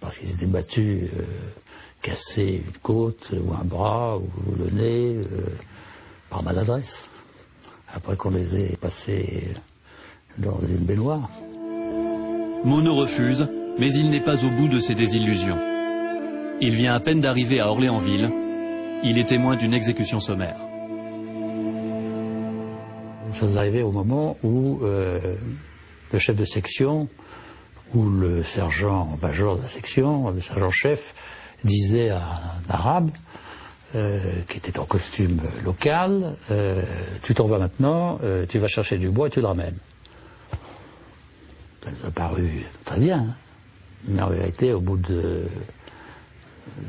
Parce qu'ils étaient battus, cassés une côte ou un bras ou le nez par maladresse. Après qu'on les ait passés dans une baignoire. Monod refuse, mais il n'est pas au bout de ses désillusions. Il vient à peine d'arriver à Orléansville. Il est témoin d'une exécution sommaire. Nous sommes arrivés au moment où le chef de section ou le sergent-major de la section, le sergent-chef, disait à un arabe qui était en costume local, tu t'en vas maintenant, tu vas chercher du bois et tu le ramènes. Ça nous a paru très bien, hein. Mais en vérité, au bout de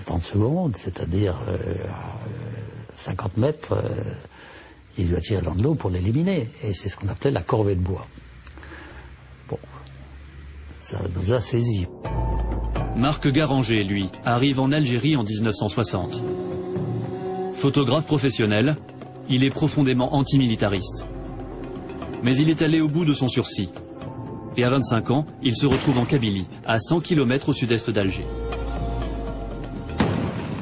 30 secondes, c'est-à-dire à 50 mètres, il lui a tiré dans de l'eau pour l'éliminer. Et c'est ce qu'on appelait la corvée de bois. Bon, ça nous a saisis. Marc Garanger, lui, arrive en Algérie en 1960. Photographe professionnel, il est profondément antimilitariste. Mais il est allé au bout de son sursis. Et à 25 ans, il se retrouve en Kabylie, à 100 km au sud-est d'Alger.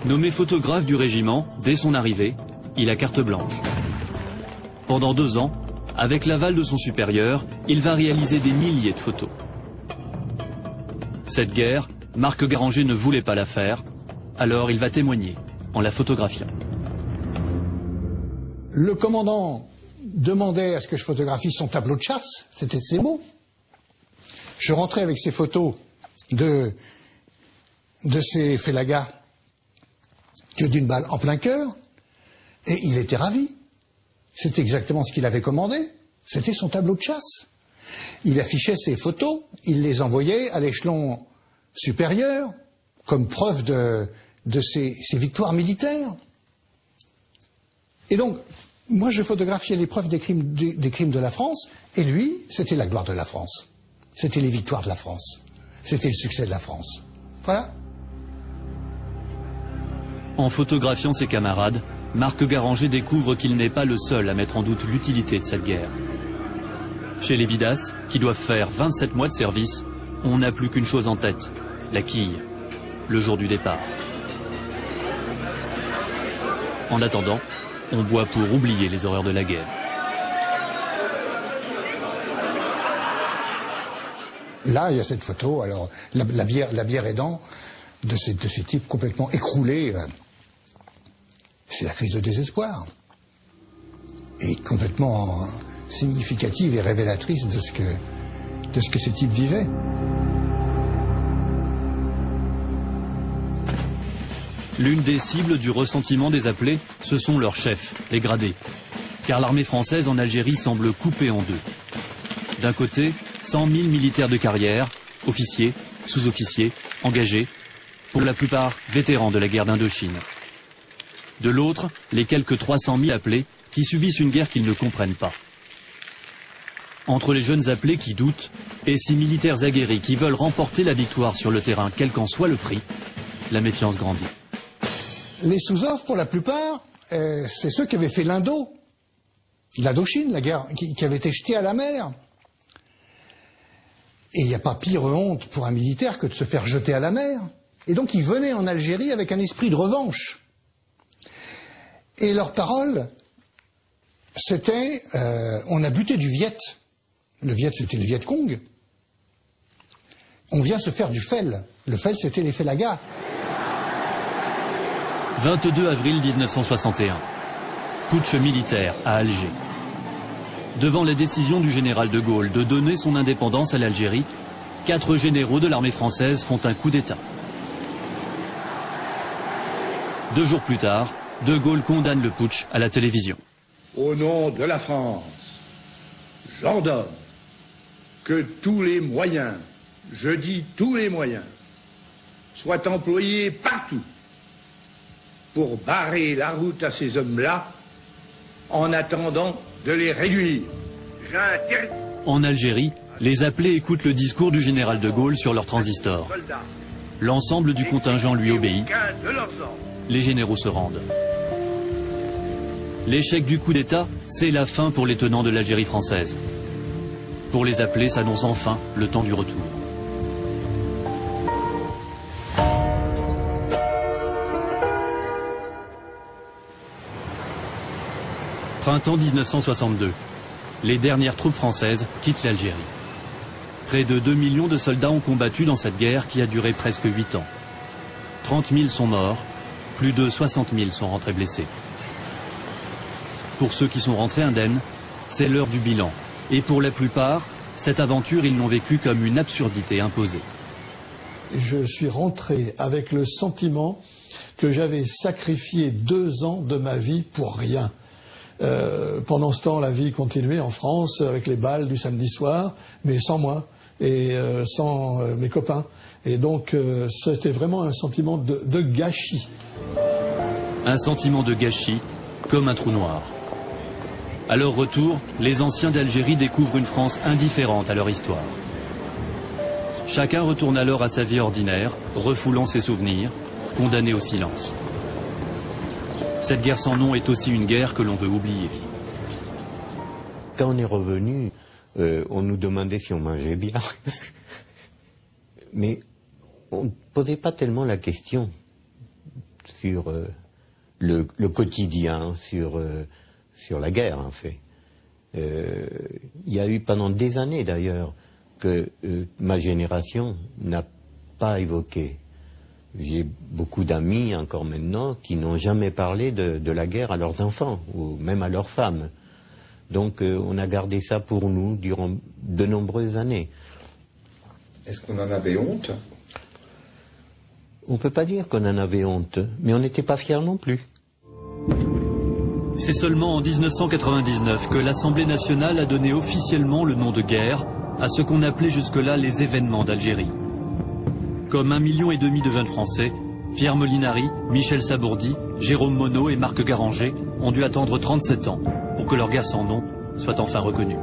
Nommé photographe du régiment, dès son arrivée, il a carte blanche. Pendant 2 ans, avec l'aval de son supérieur, il va réaliser des milliers de photos. Cette guerre, Marc Garanger ne voulait pas la faire, alors il va témoigner en la photographiant. Le commandant demandait à ce que je photographie son tableau de chasse, c'était ses mots. Je rentrais avec ces photos de ces félagas que d'une balle en plein cœur, et il était ravi. C'était exactement ce qu'il avait commandé, c'était son tableau de chasse. Il affichait ses photos, il les envoyait à l'échelon supérieur, comme preuve de ses victoires militaires. Et donc, moi je photographiais les preuves des crimes de la France, et lui, c'était la gloire de la France. C'était les victoires de la France. C'était le succès de la France. Voilà. En photographiant ses camarades, Marc Garanger découvre qu'il n'est pas le seul à mettre en doute l'utilité de cette guerre. Chez les Bidas, qui doivent faire 27 mois de service, on n'a plus qu'une chose en tête, la quille, le jour du départ. En attendant, on boit pour oublier les horreurs de la guerre. Là, il y a cette photo, alors la bière aidant, de ces types complètement écroulés. C'est la crise de désespoir. Et complètement significative et révélatrice de ce que ces types vivaient. L'une des cibles du ressentiment des appelés, ce sont leurs chefs, les gradés. Car l'armée française en Algérie semble coupée en deux. D'un côté, 100 000 militaires de carrière, officiers, sous-officiers, engagés, pour la plupart vétérans de la guerre d'Indochine. De l'autre, les quelques 300 000 appelés qui subissent une guerre qu'ils ne comprennent pas. Entre les jeunes appelés qui doutent et ces militaires aguerris qui veulent remporter la victoire sur le terrain, quel qu'en soit le prix, la méfiance grandit. Les sous-offres, pour la plupart, c'est ceux qui avaient fait l'Indochine, la guerre qui avait été jetée à la mer. Et il n'y a pas pire honte pour un militaire que de se faire jeter à la mer. Et donc ils venaient en Algérie avec un esprit de revanche. Et leur parole, c'était on a buté du Viet. Le Viet, c'était le Viet Cong. On vient se faire du fel. Le fel, c'était les félagas. 22 avril 1961. Putsch militaire à Alger. Devant la décision du général de Gaulle de donner son indépendance à l'Algérie, 4 généraux de l'armée française font un coup d'État. 2 jours plus tard, de Gaulle condamne le putsch à la télévision. Au nom de la France, j'ordonne que tous les moyens, je dis tous les moyens, soient employés partout pour barrer la route à ces hommes-là en attendant de les réduire. En Algérie, les appelés écoutent le discours du général de Gaulle sur leur transistor. L'ensemble du contingent lui obéit. Les généraux se rendent. L'échec du coup d'État, c'est la fin pour les tenants de l'Algérie française. Pour les appelés s'annonce enfin le temps du retour. Printemps 1962. Les dernières troupes françaises quittent l'Algérie. Près de 2 millions de soldats ont combattu dans cette guerre qui a duré presque 8 ans. 30 000 sont morts, plus de 60 000 sont rentrés blessés. Pour ceux qui sont rentrés indemnes, c'est l'heure du bilan. Et pour la plupart, cette aventure, ils l'ont vécue comme une absurdité imposée. Je suis rentré avec le sentiment que j'avais sacrifié 2 ans de ma vie pour rien. Pendant ce temps, la vie continuait en France avec les balles du samedi soir, mais sans moi et sans mes copains. Et donc, c'était vraiment un sentiment de gâchis. Un sentiment de gâchis, comme un trou noir. À leur retour, les anciens d'Algérie découvrent une France indifférente à leur histoire. Chacun retourne alors à sa vie ordinaire, refoulant ses souvenirs, condamné au silence. Cette guerre sans nom est aussi une guerre que l'on veut oublier. Quand on est revenu, on nous demandait si on mangeait bien. Mais on ne posait pas tellement la question sur le quotidien, sur la guerre en fait. Il y a eu pendant des années d'ailleurs que ma génération n'a pas évoqué. J'ai beaucoup d'amis encore maintenant qui n'ont jamais parlé de la guerre à leurs enfants ou même à leurs femmes. Donc on a gardé ça pour nous durant de nombreuses années. Est-ce qu'on en avait honte? On ne peut pas dire qu'on en avait honte, mais on n'était pas fiers non plus. C'est seulement en 1999 que l'Assemblée nationale a donné officiellement le nom de guerre à ce qu'on appelait jusque-là les événements d'Algérie. Comme 1,5 million de jeunes Français, Pierre Molinari, Michel Sabourdi, Jérôme Monod et Marc Garanger ont dû attendre 37 ans pour que leur guerre sans nom soit enfin reconnue.